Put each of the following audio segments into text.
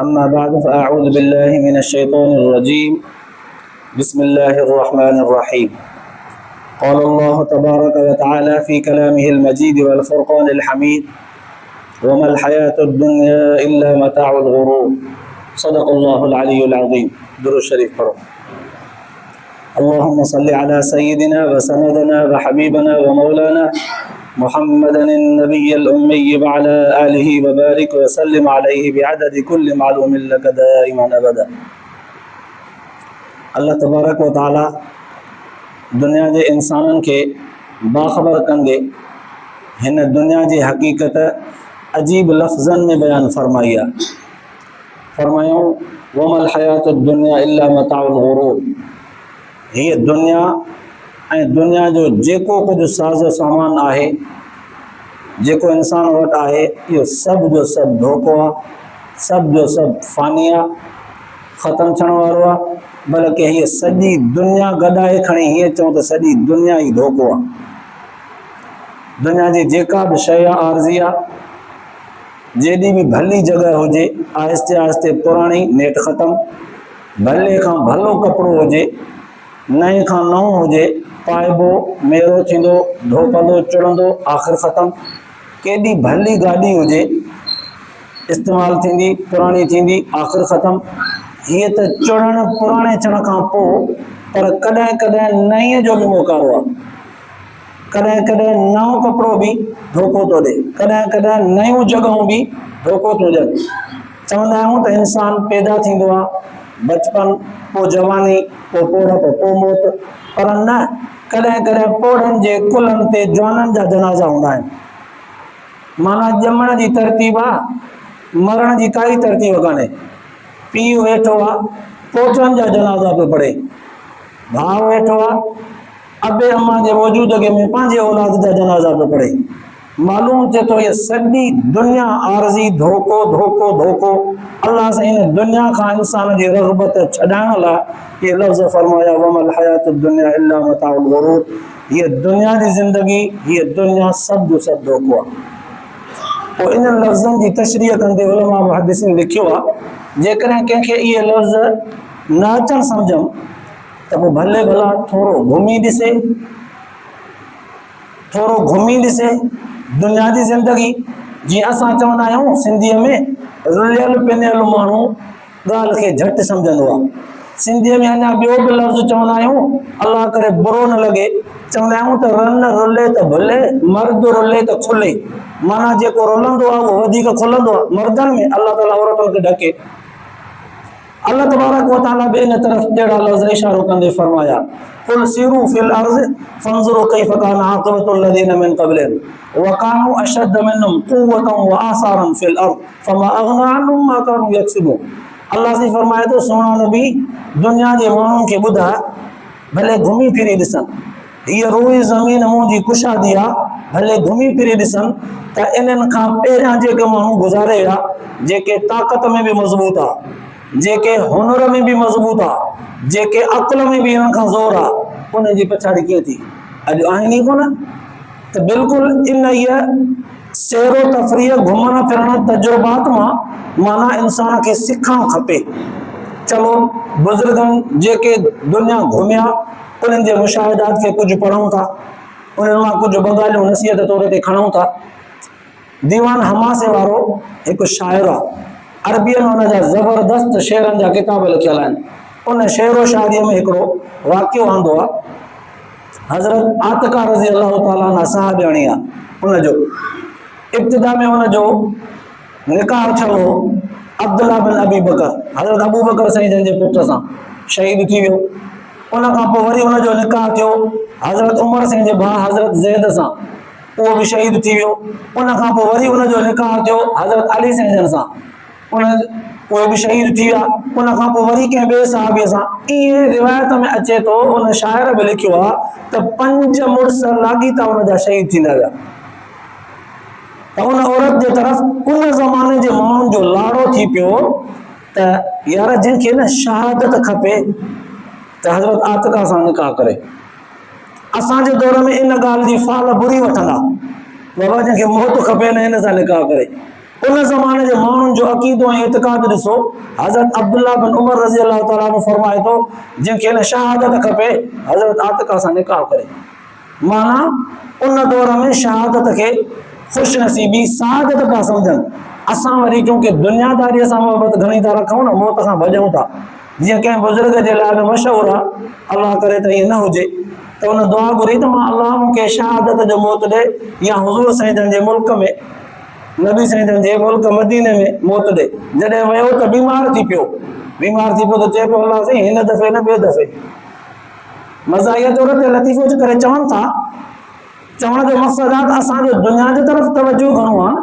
أما بعد فأعوذ بالله من الشيطان الرجيم. بسم الله الرحمن الرحيم. قال الله تبارك وتعالى في كلامه المجيد والفرقان الحميد: وما الحياة الدنيا إلا متاع الغرور. صدق الله العلي العظيم. درود شريف پڑھو. اللهم صل على سيدنا وسندنا وحبيبنا ومولانا محمد النبي الأمي وعلى آله وبارك وسلم عليه بعدد كل معلوم لك دائما أبدا. अल्लाह तबारक व ताला दुनिया जे इंसाननि खे बाख़बर कंदे हिन दुनिया जी हक़ीक़त अजीब लफ़्ज़नि में बयानु फरमाई आहे. फरमायूं वमल हयात दुनिया इल्ला मताउल गुरूर. हीअ दुनिया ऐं दुनिया जो जेको कुझु साज़ो सामान आहे, जेको इंसान वटि आहे, इहो सभु जो सभु धोखो आहे, सभु जो सभु फ़ानी आहे, ख़तमु थियण वारो आहे. बल्कि हीअ सॼी दुनिया गॾाए खणी हीअं चऊं त सॼी दुनिया ई धोखो आहे. दुनिया जी जेका बि शइ आहे आरज़ी आहे. जेॾी बि भली जॻह हुजे, आहिस्ते आहिस्ते पुराणी नेट ख़तमु. भले खां भलो कपिड़ो हुजे, नए खां नओं हुजे, पाइबो मेरो थींदो, धोपंदो चुड़ंदो, आख़िर ख़तमु. केॾी भली गाॾी हुजे, इस्तेमालु थींदी, पुराणी थींदी, आख़िर ख़तमु. हीअ त चुड़णु पुराणे थियण खां पोइ, पर कॾहिं कॾहिं नईं जो बि मोकारो आहे. कॾहिं कॾहिं नओं कपिड़ो बि धोखो थो ॾे, कॾहिं कॾहिं नयूं जॻहियूं बि धोखो थो ॾियनि. चवंदा आहियूं त इंसानु पैदा थींदो आहे, बचपन, पोइ जवानी, पोइ पोढ़, पोइ मौत. पर न, कॾहिं कॾहिं पोढ़नि जे कुलनि ते जवाननि जा जनाज़ा हूंदा आहिनि. माना ॼमण जी तरतीब आहे, मरण जी काई तरतीब कान्हे. पीउ वेठो आहे, पोटनि जा जनाज़ा पियो पढ़े. भाउ वेठो आहे, अबे अम्मा जे मौजूदगी में पंहिंजे औलाद जा जनाज़ा पियो पढ़े. मालूम थिए थो इहा सॼी दुनिया आरज़ी, धोखो धोखो धोखो. अल्लाह सां हिन दुनिया खां इंसान जी रग़बत छॾाइण लाइ इहे लफ़्ज़ फरमाया वमल हयात दुनिया इल्ला मताउल गुरूर. हीअ दुनिया जी ज़िंदगी, हीअ दुनिया सभु जो सभु धोखो आहे. पोइ इन्हनि लफ़्ज़नि जी तशरीह कंदे उलमा मुहद्दिसीन लिखियो आहे, जेकॾहिं कंहिंखे इहे लफ़्ज़ न अचनि सम्झमि त पोइ भले भला थोरो घुमी ॾिसे, थोरो घुमी ॾिसे दुनिया जी ज़िंदगी. जीअं असां चवंदा आहियूं सिंधीअ में, रुलियल पिनियल माण्हू ॻाल्हि खे झटि सम्झंदो आहे. सिंधीअ में अञा ॿियो बि लफ़्ज़ चवंदा आहियूं, अलाह करे बुरो न लॻे, चवंदा आहियूं त रन रुले त भुले, मर्द रुले त खुले. माना जेको रुलंदो आहे उहो वधीक खुलंदो आहे. मर्दनि में अलाह ताला औरतुनि खे ढके. अल्लाह तबारक व ताला ॿिए हिन तरफ़ जहिड़ा लफ़्ज़ इशारो कंदे फरमाया कुल सीरू फिल अर्ज़ फंज़ुरू कैफ़ कान आक़िबतुल लज़ीन मिन क़ब्लिहिम व कानू अशद्द मिनहुम क़ुव्वतन व आसारन फिल अर्ज़ फमा अग़ना अन्हुम मा कानू यक्सिबून. अल्लाह से फरमाए थो, सोना नबी दुनिया जे माण्हुनि खे ॿुधाए, भले घुमी फिरी ॾिसनि. हीअ रोई ज़मीन मुंहिंजी कुशादी आहे, भले घुमी फिरी ॾिसनि त इन्हनि खां पहिरियां जेके माण्हू गुज़ारे विया, जेके ताक़त में बि मज़बूत आहे, जेके हुनर में बि मज़बूत आहे, जेके अक़ुल में बि हिननि खां ज़ोर आहे, उन्हनि जी पछाड़ी कीअं थी? अॼु आहिनि ई कोन. त बिल्कुलु इन इहा सैरो तफ़रीह, घुमण फिरण, तजुर्बात मां माना इंसान खे सिखणु खपे. चलो बुज़ुर्गनि जेके दुनिया घुमिया, उन्हनि जे मुशाहिदात खे कुझु पढ़ूं था, उन्हनि मां कुझु बंगालियूं नसीहत तौर ते खणूं था. दीवान हमासे वारो हिकु शाइर आहे, अरबीअ में हुनजा ज़बरदस्त शेरनि जा किताब लिखियल आहिनि. उन शेरो शाइरीअ में हिकिड़ो वाक़ियो आंदो आहे. हज़रत आतिका रज़ी अल्लाह ताला अन्हा साहबियाणी आहे. हुनजो इब्तिदा में हुनजो निकाह थियो अब्दुल्ला बिन अबी बकर, हज़रत अबू बकर साईं जंहिंजे पुट सां शहीद थी वियो. उन खां पोइ वरी हुनजो निकाह थियो हज़रत उमर साईं जे भाउ हज़रत ज़ैद सां, उहो बि शहीद थी वियो. उन खां पोइ वरी हुनजो निकाह थियो हज़रत अली साईं सां, उहे बि शहीद थी विया. उन खां पोइ वरी कंहिं ॿिए साहबीअ सां. ईअं रिवायत में अचे थो, उन शाइर बि लिखियो आहे त 5 मुड़ुस लाॻीता हुनजा शहीद थींदा विया. त उन औरत जे तरफ़ उन ज़माने जे माण्हुनि जो लाड़ो थी पियो त यार जंहिंखे न शहादत खपे त हज़रत आतिका सां निकाह करे. असांजे दौर में इन ॻाल्हि जी फाल बुरी वठंदा, बाबा जंहिंखे मौत खपे न हिन सां निकाह करे. उन ज़माने जे माण्हुनि जो अक़ीदो ऐं इतिक़ाद ॾिसो। हज़रत अब्दुल्ला बिन उमर रज़ी अल्लाह ताला अन्हु फरमाए थो, जंहिंखे न शहादत खपे हज़रत आतिका सां निकाह करे। माना उन दौर में शहादत खे ख़ुशि नसीबी सआदत पिया सम्झनि। असां वरी क्योंकि दुनियादारीअ सां मोहबत घणी था रखूं न, मौत खां भॼूं था। जीअं कंहिं बुज़ुर्ग जे लाइ बि मशहूरु आहे, अलाह करे त ईअं न हुजे त उन दुआ घुरी त मां अलाह मूंखे शहादत जो मौत ॾे, या हुज़ूर साईं जन जे मुल्क में, नबी साईं जन जे मुल्क मदीने में मौत ॾे। जॾहिं वियो त बीमार थी पियो त चए पियो अलाह साईं हिन दफ़े न ॿिए दफ़े। मज़ाहिया तौर ते लतीफ़ो करे चवनि था, चवण जो मक़सदु आहे त असांजो दुनिया जी तरफ़ तवजो घणो आहे,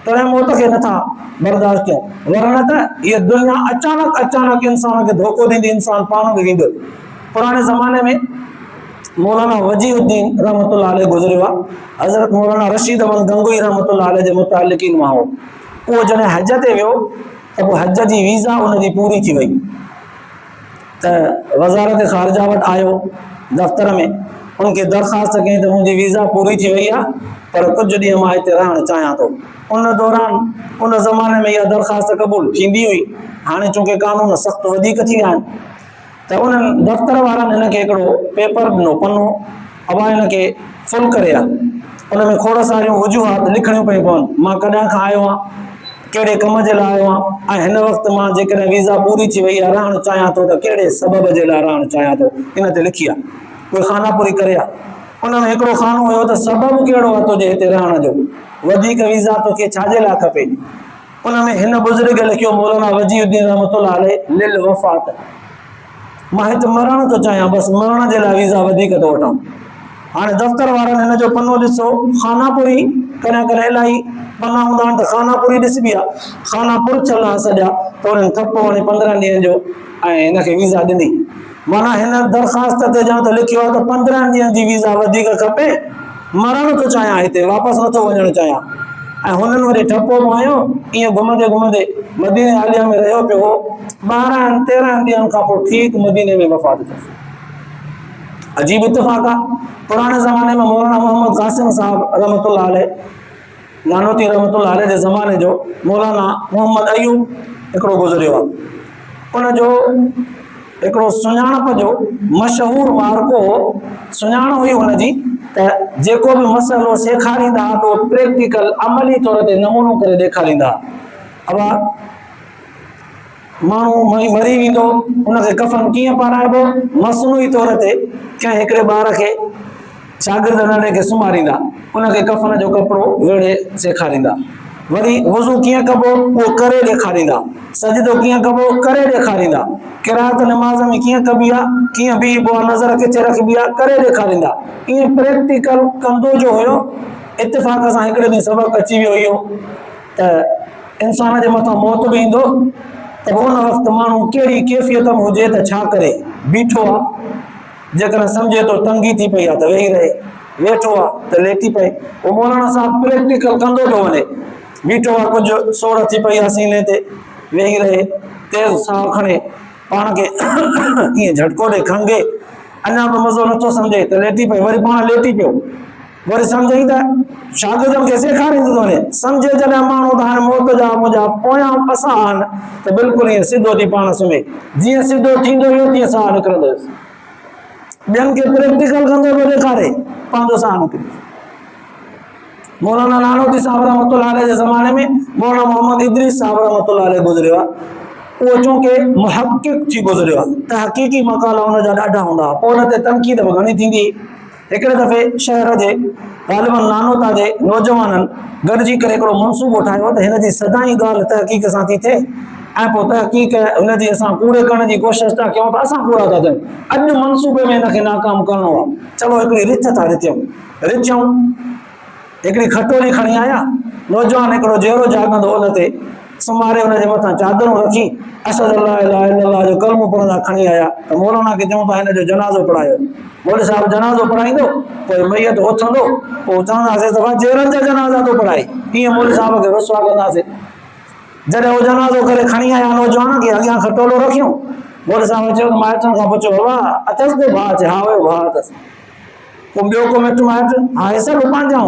तॾहिं मौत खे नथा बर्दाश्त कयूं। वरना त इहा दुनिया अचानक इंसान खे धोखो ॾींदी, इंसान पाण खे ॾींदो। पुराणे ज़माने में मौलाना वजीउद्दीन रहमतुल्लाह अलैह गुज़रियो आहे। हज़रत मौलाना रशीद अहमद गंगोई रहमतुल्लाह अलैह जे मुतालिकीन मां हो। उहो जॾहिं हज ते वियो त पोइ हज जी वीज़ा उनजी पूरी थी वई त वज़ारत ख़ारिजा वटि आयो दफ़्तर में, उनखे दरख़्वास्त कई त मुंहिंजी वीज़ा पूरी थी वई आहे, पर कुझु ॾींहं मां हिते रहणु चाहियां थो। उन दौरान उन ज़माने में इहा दरख़्वास्त क़बूल थींदी हुई। हाणे चूंकि कानून सख़्तु वधीक थी विया आहिनि त उन्हनि दफ़्तर वारनि हिनखे हिकिड़ो पेपर ॾिनो, पनो, अबा हिनखे फुल करे आहे। उन में खोड़ सारियूं वजूहात लिखणियूं पयूं पवनि, मां कॾहिं खां आयो आहियां, कहिड़े कम जे लाइ आयो आहियां, ऐं हिन वक़्तु मां जेकॾहिं वीज़ा पूरी थी वई आहे, रहणु चाहियां थो त कहिड़े सबब जे लाइ रहणु चाहियां थो, इन ते लिखी आहे। कोई खाना पूरी करे आहे। उन में हिकिड़ो खानो हुयो त सबबु कहिड़ो आहे तुंहिंजे हिते रहण जो, वधीक वीज़ा तोखे छाजे लाइ खपे। उन में हिन बुज़ुर्ग लिखियो, मौलाना वजीउद्दीन रहमतुल्लाह अलैह, लिल वफ़ात, मां हिते मरणु थो चाहियां, बसि मरण जे लाइ वीज़ा वधीक थो वठां। हाणे दफ़्तर वारनि हिन जो पनो ॾिसो, खानापुरी कॾहिं इलाही पना हूंदा आहिनि त खानापुरी ॾिसबी आहे, खानापुर थियल आहे सॼा, त उन्हनि ठपो वञी 15 ॾींहंनि जो ऐं हिनखे वीज़ा ॾिनी। माना हिन दरख़्वास्त ते जा त लिखियो आहे त 15 ॾींहंनि जी वीज़ा वधीक खपे, मरणु थो चाहियां, हिते वापसि नथो वञणु चाहियां। ऐं हुननि वरी ठपो पायो, ईअं घुमंदे घुमंदे मदीने आलिया में रहियो पियो। 12-13 ॾींहंनि खां पोइ ठीक मदीने में वफ़ात थियसि। अजीब इत्तिफ़ाक़ आहे। पुराणे ज़माने में मौलाना मोहम्मद कासिम साहब रहमतुल्लाह अलैह, नानोती रहमतुल्लाह अलैह जे ज़माने जो मौलाना मोहम्मद अयूब हिकिड़ो गुज़रियो आहे। उनजो हिकिड़ो सुञाणप जो मशहूरु मार्को सुञाण हुई हुनजी, त जेको बि मसइलो सेखारींदा त उहो प्रैक्टिकल अमली तौर ते नमूनो करे ॾेखारींदा। अब माण्हू मरी वेंदो, उनखे कफ़न कीअं पाराइबो, मसनूई तौर ते कंहिं हिकिड़े ॿार खे, शागिर्द नंढे खे सुम्हारींदा, उनखे कफ़न जो कपिड़ो वेड़े सेखारींदा। वरी वज़ू कीअं कबो उहो करे ॾेखारींदा, सजदो कीअं कबो करे ॾेखारींदा, क़िराअत नमाज़ में कीअं कबी आहे, कीअं बीहबो आहे, नज़र किथे रखबी आहे, करे ॾेखारींदा। ईअं प्रैक्टिकल कंदो जो हुयो। इत्तिफ़ाक़ सां हिकिड़े ॾींहुं सबक़ अची वियो इहो त इंसान जे मथां मौत बि ईंदो, त उन वक़्तु माण्हू कहिड़ी कैफ़ियत में हुजे त छा करे। बीठो आहे, जेकॾहिं सम्झे थो तंगी थी पई आहे त वेही रहे, वेठो आहे त लेटी पए। उहो मौलाना साहब प्रैक्टिकल कंदो थो वञे। बीठो आहे, कुझु सोढ़ थी पई आहे सीने ते, वेही रहे, तेज़ साह खणे, पाण खे ईअं झटको ॾे, खंघे, अञा बि मज़ो नथो सम्झे त लेटी पए, वरी पाण लेटी पियो। वरी सम्झई त शागिर्दनि खे सेखारींदो थो वञे, सम्झे जॾहिं माण्हू त हाणे मौत जा मुंहिंजा पोयां पसा आहिनि, त बिल्कुलु ईअं सिधो थी पाण सुम्हे। जीअं सिधो थींदो वियो तीअं साह निकिरंदो वियुसि। ॿियनि खे प्रैक्टिकल कंदो पियो ॾेखारे, पंहिंजो साह निकिरी। मौलाना नानोती साहब रहमतुल्लाह अलैह जे ज़माने में मौलाना मोहम्मद इदरीस साहब रहमतुल्लाह अलैह गुज़रियो आहे। उहो चूंकि मुहक़िक़ थी गुज़रियो आहे, तहक़ीक़ी मक़ाला हुनजा ॾाढा हूंदा, पोइ हुन ते तनक़ीद बि घणी थींदी। हिकिड़े दफ़े शहर जे ग़ालिबन नानोता जे नौजवाननि गॾिजी करे हिकिड़ो मनसूबो ठाहियो त हिन जी सदाई ॻाल्हि तहक़ीक़ सां थी थिए, ऐं पोइ तहक़ीक़ हुनजी असां पूरे करण जी कोशिशि था कयूं त असां पूरा था थियूं। अॼु मनसूबे में हिनखे नाकाम करणो आहे। चलो हिकिड़ी रिथ था रिथियूं, हिकिड़ी खटोली खणी आया, नौजवान हिकिड़ो जहिड़ो जाॻंदो उन ते सुम्हारे, हुनजे मथां चादरूं रखी, अशहदु अल्ला इलाहा इल्लल्लाह जो कलमो पढ़ंदा खणी आया। त मौलाना खे चऊं था हिन जो जनाज़ो पढ़ायो। मौलवी साहब जनाज़ो पढ़ाईंदो, पोइ मैयत उथंदो, पोइ चवंदासीं त जेरनि जा जनाज़ा थो पढ़ाए। ईअं मौलवी साहब खे रुसवा कंदासीं। जॾहिं उहो जनाज़ो करे खणी आया नौजवान खे अॻियां खटोलो रखियूं, मौलवी साहब चयो त माइटनि खां पुछो, बाबा अथसि को भाउ? हा हुयो भाउ अथसि। को ॿियो को मिट माइट, हा हे सभु पंहिंजा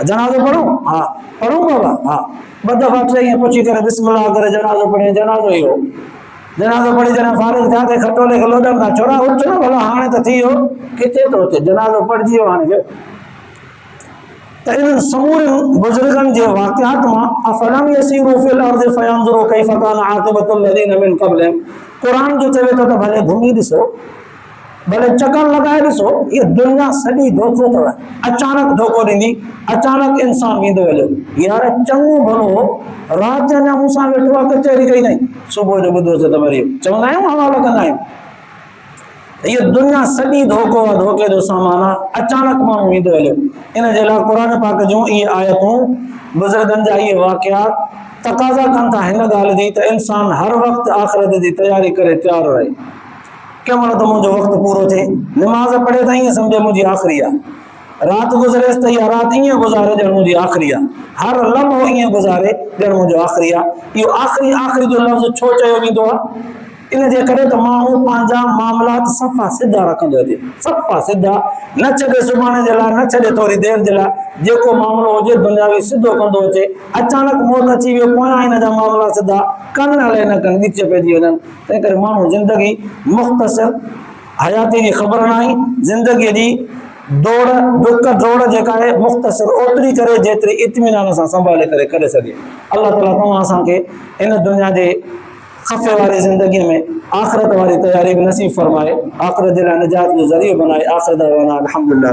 जनाज़ो पढ़ूं, हा पढ़ूं बाबा, हा ॿ दफ़ा टे ईअं पुछी करे बिस्मिल्लाह करे जनाज़ो पढ़े, जनाज़ो इहो जनाज़ो पढ़ी जॾहिं फारिग थिया त खटोले खे लोॾनि था, छोरा उठ न भला हाणे त थी वियो, किथे थो अचे, जनाज़ो पढ़जी वियो हाणे। त इन्हनि समूरनि बुज़ुर्गनि जे वाक़ियात मां अफ़लम यसीरू फिल अर्ज़ि फयंज़ुरू कैफ़ कान आक़िबतुल लज़ीना मिन क़ब्लिहिम, क़ुरान जो चवे थो त भले घुमी ॾिसो, भले चकर लॻाए ॾिसो, इहा दुनिया सॼी धोखो अथव, अचानक धोखो ॾींदी, अचानक इंसानु वेंदो हलियो। यार चङो भलो राति अञा मूं सां वेठो आहे, कचहरी कई अथई, सुबुह जो ॿुधोसीं त वरी चवंदा आहियूं, हवालो कंदा आहियूं। इहा दुनिया सॼी धोखो आहे, धोखे जो सामान आहे, अचानक माण्हू वेंदो हलियो। इन जे लाइ क़ुर पाक जूं इहे आयतूं, बुज़ुर्गनि जा इहे वाक़ियात तक़ाज़ा कनि था हिन ॻाल्हि जी त इंसानु हर वक़्तु आख़िरत जी तयारी करे तयारु रहे। कंहिं महिल त मुंहिंजो वक़्तु पूरो थिए, निमाज़ पढ़े त ईअं सम्झे मुंहिंजी आख़िरी आहे, राति गुज़रेसि त इहा राति ईअं गुज़ारे ॼण मुंहिंजी आख़िरी आहे, हर लम्हो ईअं गुज़ारे ॼण मुंहिंजो आख़िरी आहे। इहो आख़िरी आख़िरी जो लफ़्ज़ छो चयो वेंदो आहे? इन जे करे त माण्हू पंहिंजा मामलात सफ़ा सिधा रखंदो अचे, सफ़ा सिधा, न छॾे सुभाणे जे लाइ, न छॾे थोरी देरि जे लाइ, जेको मामिलो हुजे दुनियावी सिधो कंदो अचे। अचानक मौत अची वियो, पोयां हिन जा मामला सिधा कनि हले न कनि, विच पइजी वञनि। तंहिं करे माण्हू ज़िंदगी मुख़्तसिर हयाती जी ख़बर न आहे, ज़िंदगीअ जी दौड़ डुक दौड़ जेका आहे मुख़्तसिर ओतिरी करे जेतिरी इत्मीनान सां संभाले करे सघे। अलाह ताला तव्हां असांखे इन दुनिया जे ख़फ़े वारी ज़िंदगीअ में आख़िरत वारी तयारी बि नसीब फरमाए, आख़िरत जे लाइ निजात जो ज़रियो बनाए। आख़िर दावाना अल्हम्दुलिल्लाह।